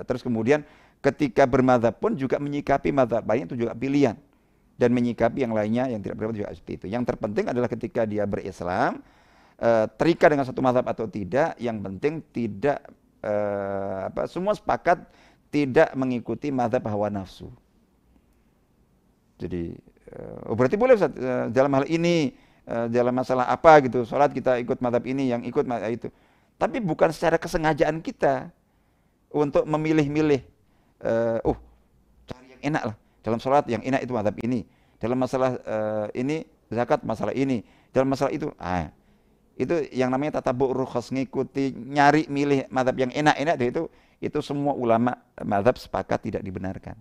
Terus kemudian ketika bermadzhab pun juga menyikapi madzhab lain itu juga pilihan, dan menyikapi yang lainnya yang tidak bermadzhab juga seperti itu. Yang terpenting adalah ketika dia berislam, terikat dengan satu madzhab atau tidak, yang penting tidak semua sepakat tidak mengikuti madzhab hawa nafsu. Jadi berarti boleh Ustaz, dalam hal ini dalam masalah apa gitu, sholat kita ikut madzhab ini, yang ikut madzhab itu. Tapi bukan secara kesengajaan kita untuk memilih-milih, cari yang enak lah. Dalam sholat yang enak itu madzhab ini. Dalam masalah ini zakat masalah ini. Dalam masalah itu, itu yang namanya tatabu' rukhas, ngikuti, nyari milih madzhab yang enak-enak itu semua ulama madzhab sepakat tidak dibenarkan.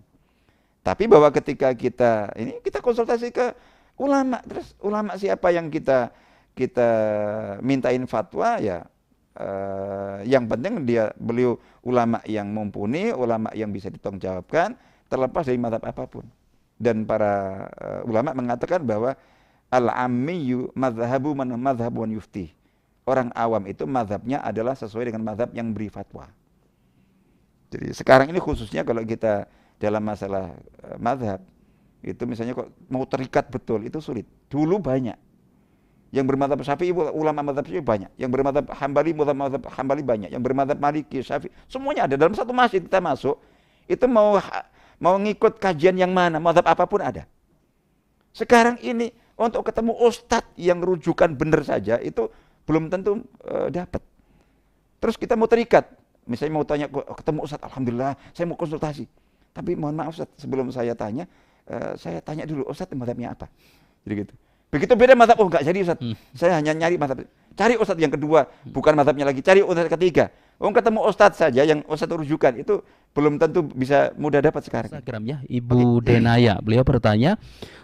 Tapi bahwa ketika kita konsultasi ke ulama, terus ulama siapa yang kita mintain fatwa ya, yang penting beliau ulama yang mumpuni, ulama yang bisa ditanggungjawabkan terlepas dari mazhab apapun. Dan para ulama mengatakan bahwa al-ammiyu madhabu man madhabu yufti. Orang awam itu mazhabnya adalah sesuai dengan mazhab yang beri fatwa. Jadi sekarang ini khususnya kalau kita dalam masalah mazhab itu misalnya kok mau terikat betul itu sulit. Dulu banyak yang bermadzhab Syafi'i, ulama mazhab Syafi'i banyak, yang bermadzhab Hambali, mazhab Hambali banyak, yang bermadzhab Maliki, Syafi'i, semuanya ada dalam satu masjid. Kita masuk itu mau ngikut kajian yang mana, mazhab apapun ada. Sekarang ini untuk ketemu ustadz yang rujukan benar saja itu belum tentu dapat. Terus kita mau terikat, misalnya mau tanya ketemu ustadz, alhamdulillah saya mau konsultasi. Tapi mohon maaf Ustaz, sebelum saya tanya dulu Ustaz mazhabnya apa. Jadi gitu. Begitu beda mazhab, enggak jadi Ustaz. Saya hanya nyari mazhab. Cari Ustaz yang kedua, bukan mazhabnya lagi, cari Ustaz ketiga. Ketemu Ustaz saja yang Ustaz rujukan itu belum tentu bisa mudah dapat sekarang. Instagramnya Ibu Denaya, beliau bertanya,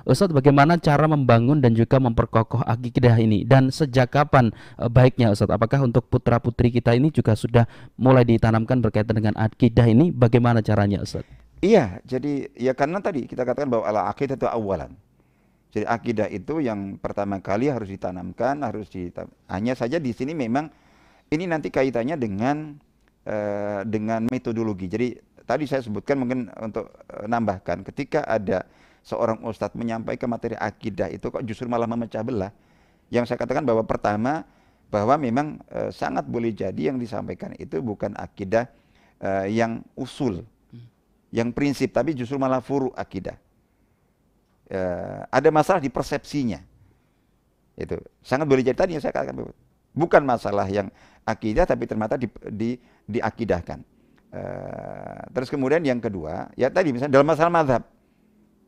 Ustaz bagaimana cara membangun dan juga memperkokoh akidah ini, dan sejak kapan baiknya Ustaz? Apakah untuk putra putri kita ini juga sudah mulai ditanamkan berkaitan dengan akidah ini? Bagaimana caranya Ustaz? Iya, jadi ya karena tadi kita katakan bahwa al-aqidah itu awalan. Jadi akidah itu yang pertama kali harus ditanamkan, hanya saja di sini memang ini nanti kaitannya dengan metodologi. Jadi tadi saya sebutkan mungkin untuk nambahkan, ketika ada seorang ustadz menyampaikan materi akidah itu kok justru malah memecah belah. Yang saya katakan bahwa pertama bahwa memang sangat boleh jadi yang disampaikan itu bukan akidah yang usul, yang prinsip, tapi justru malah furu akidah. Ada masalah di persepsinya. Itu sangat boleh jadi tadi yang saya katakan, bukan masalah yang akidah tapi ternyata diakidahkan. Terus kemudian yang kedua, ya tadi misalnya dalam masalah mazhab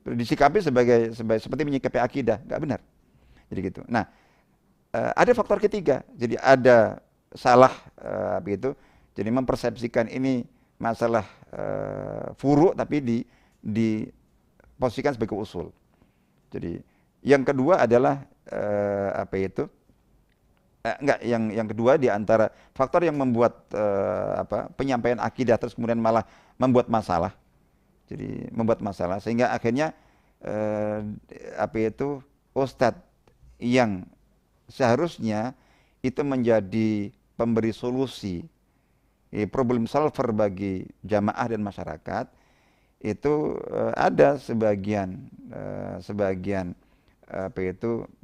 disikapi seperti menyikapi akidah, nggak benar. Jadi gitu. Nah, ada faktor ketiga. Jadi ada salah jadi mempersepsikan ini masalah furu tapi diposisikan sebagai usul. Jadi yang kedua adalah yang kedua di antara faktor yang membuat penyampaian akidah terus kemudian malah membuat masalah. Jadi membuat masalah sehingga akhirnya ustadz yang seharusnya itu menjadi pemberi solusi, problem solver bagi jamaah dan masyarakat, itu ada sebagian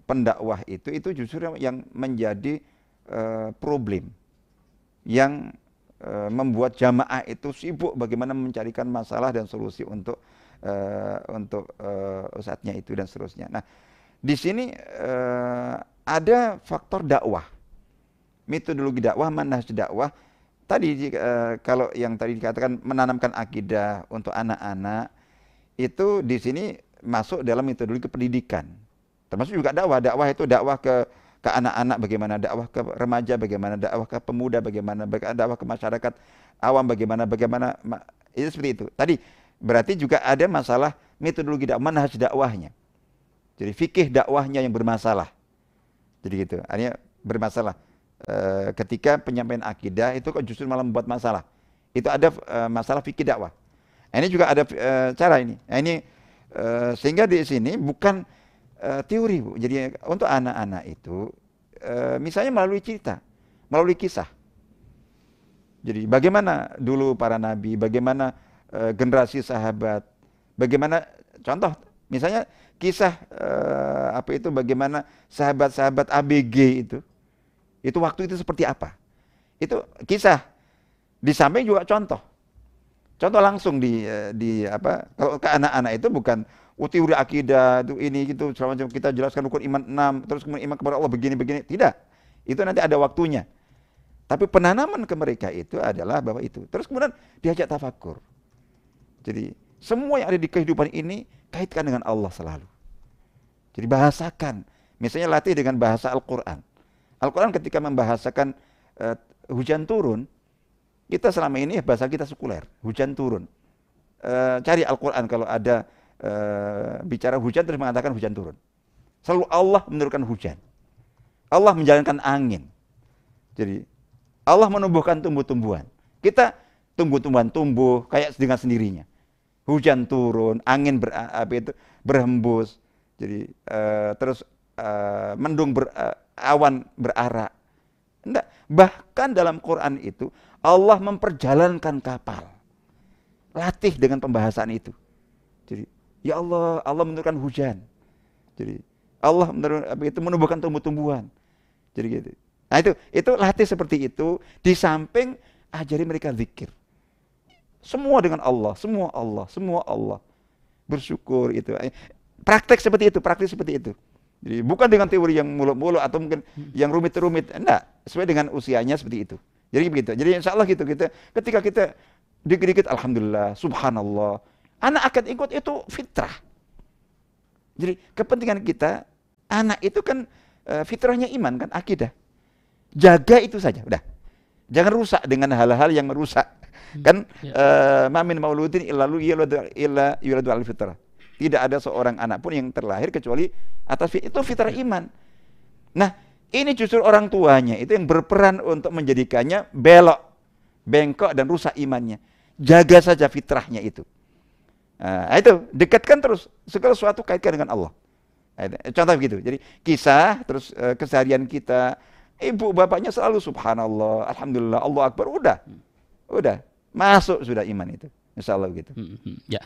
pendakwah itu justru yang menjadi problem yang membuat jamaah itu sibuk bagaimana mencarikan masalah dan solusi untuk ustadznya itu dan seterusnya. Nah, di sini ada faktor dakwah, metodologi dakwah, manhaj dakwah. Tadi kalau yang tadi dikatakan menanamkan akidah untuk anak-anak itu di sini masuk dalam metodologi pendidikan. Termasuk juga dakwah. Dakwah itu dakwah ke anak-anak, bagaimana dakwah ke remaja, bagaimana dakwah ke pemuda, bagaimana dakwah ke masyarakat awam, bagaimana itu seperti itu. Tadi berarti juga ada masalah metodologi dakwah, manhaj dakwahnya. Jadi fikih dakwahnya yang bermasalah. Jadi gitu. Artinya bermasalah. Ketika penyampaian akidah itu kok justru malah membuat masalah. Itu ada masalah fikih dakwah. Ini juga ada cara ini. Ini sehingga di sini bukan teori, Bu. Jadi untuk anak-anak itu misalnya melalui cerita, melalui kisah. Jadi bagaimana dulu para nabi, bagaimana generasi sahabat. Bagaimana contoh misalnya kisah bagaimana sahabat-sahabat ABG itu waktu itu seperti apa? Itu kisah. Di samping juga contoh langsung kalau ke anak-anak itu bukan teori akidah itu ini gitu segala macam, kita jelaskan rukun iman 6 terus kemudian iman kepada Allah begini tidak, itu nanti ada waktunya. Tapi penanaman ke mereka itu adalah bahwa itu terus kemudian diajak tafakur. Jadi semua yang ada di kehidupan ini kaitkan dengan Allah selalu. Jadi bahasakan, misalnya latih dengan bahasa Al-Quran. Al-Quran ketika membahasakan hujan turun, kita selama ini bahasa kita sekuler, hujan turun. Cari Al-Quran kalau ada bicara hujan terus mengatakan hujan turun. Selalu Allah menurunkan hujan. Allah menjalankan angin. Jadi Allah menumbuhkan tumbuh-tumbuhan. Kita tumbuh-tumbuhan tumbuh kayak dengan sendirinya. Hujan turun, angin berhembus. Jadi terus mendung awan berarak. Enggak, bahkan dalam Quran itu Allah memperjalankan kapal. Latih dengan pembahasan itu. Jadi ya Allah, Allah menurunkan hujan. Jadi Allah menumbuhkan tumbuh-tumbuhan. Jadi gitu. Nah itu latih seperti itu, di samping ajari mereka zikir. Semua dengan Allah, semua Allah. Bersyukur itu. Praktek seperti itu. Jadi bukan dengan teori yang muluk-muluk atau mungkin yang rumit-rumit. Enggak, sesuai dengan usianya seperti itu. Jadi begitu. Jadi insya Allah gitu ketika kita dikit-dikit alhamdulillah, subhanallah, anak akan ikut, itu fitrah. Jadi kepentingan kita, anak itu kan fitrahnya iman kan, akidah. Jaga itu saja, udah. Jangan rusak dengan hal-hal yang merusak. Kan ma min mauludin illa yuladu al fitrah. Tidak ada seorang anak pun yang terlahir kecuali atas itu fitrah iman. Nah, ini justru orang tuanya itu yang berperan untuk menjadikannya belok, bengkok dan rusak imannya. Jaga saja fitrahnya itu. Nah, itu dekatkan terus segala sesuatu kaitkan dengan Allah. Contoh begitu. Jadi kisah terus keseharian kita, ibu bapaknya selalu subhanallah, alhamdulillah, Allah akbar, udah masuk sudah iman itu. Insya Allah gitu. Ya.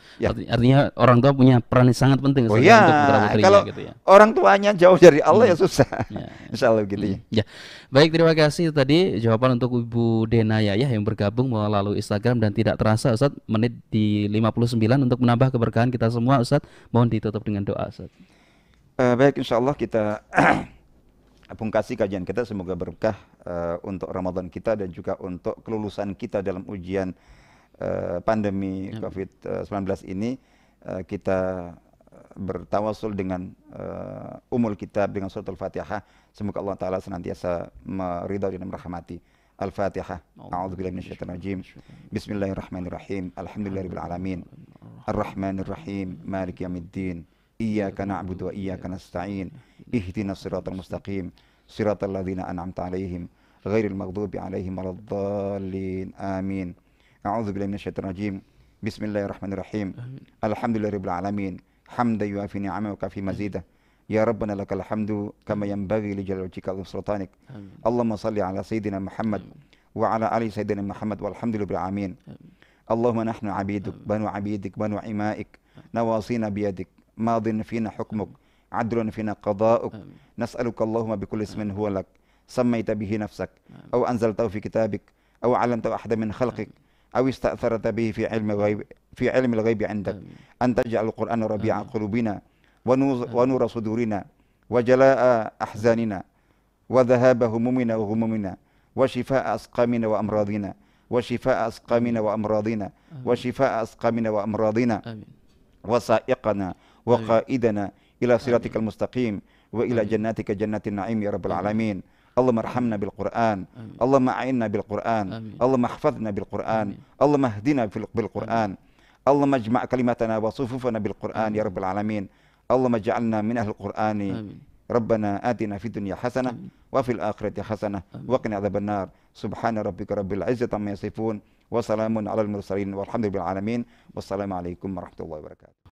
Artinya orang tua punya peran yang sangat penting untuk kalau gitu ya. Orang tuanya jauh dari Allah ya susah. Insya Allah gitu ya. Baik, terima kasih tadi jawaban untuk Ibu Denaya ya yang bergabung melalui Instagram, dan tidak terasa Ustaz menit di 59 untuk menambah keberkahan kita semua. Ustaz, mohon ditutup dengan doa Ustaz. Baik, insya Allah kita pungkasi kajian kita, semoga berkah untuk Ramadan kita dan juga untuk kelulusan kita dalam ujian pandemi COVID-19 ini. Kita bertawasul dengan umul kitab, dengan suratul Fatihah. Semoga Allah Ta'ala senantiasa meridai dan merahmati. Al-Fatihah. A'udzubillahi minasyaitonir rajim. Bismillahirrahmanirrahim. Alhamdulillahirabbil alamin. Arrahmanirrahim. Maliki yaumiddin. Iyyaka na'budu wa iyyaka nasta'in. Ihdinas siratal mustaqim. Siratal ladzina an'amta 'alaihim ghairil maghdubi 'alaihim waladdallin. Amin. A'udzubillahi minasyaitonir rajim. Bismillahirrahmanirrahim. Alhamdulillahirabbil alamin. Hamdan yuafi ni'amahu wa kafi mazidah. Ya Rabbana lakal hamdu kama yanbaghi li jalali wajhika wa sultanik. Allahumma shalli ala sayyidina Muhammad wa ala ali sayyidina Muhammad walhamdulillahil alamin. Allahumma nahnu 'abiduk banu 'abidik banu imaik nawasina biyadik madin fina hukmuk adlun fina qada'uk. Nas'aluka Allahumma bikulli ismin huwa lak sammaita bihi nafsak aw anzaltahu fi kitabik aw 'allamtahu ahadan min khalqik أو استأثرت به في علم الغيب عندك أن تجعل القرآن ربيع قلوبنا ونور صدورنا وجلاء أحزاننا وذهاب همومنا وغمومنا وشفاء أسقامنا وشفاء أسقامنا وأمراضنا وسائقنا وقائدنا إلى صراطك المستقيم وإلى جناتك جنات النعيم يا رب العالمين. اللهم ارحمنا بالقرآن، اللهم أعنا بالقرآن، اللهم احفظنا بالقرآن، اللهم اهدنا بالقرآن، اللهم اجمع كلمتنا وصفوفنا بالقرآن يا رب العالمين. اللهم اجعلنا من أهل القرآن. ربنا آتنا في الدنيا حسنة وفي الآخرة حسنة وقنا عذاب النار. سبحان ربك رب العزة عما يصفون وسلام على المرسلين والحمد لله بالعالمين. والسلام عليكم ورحمة الله وبركاته.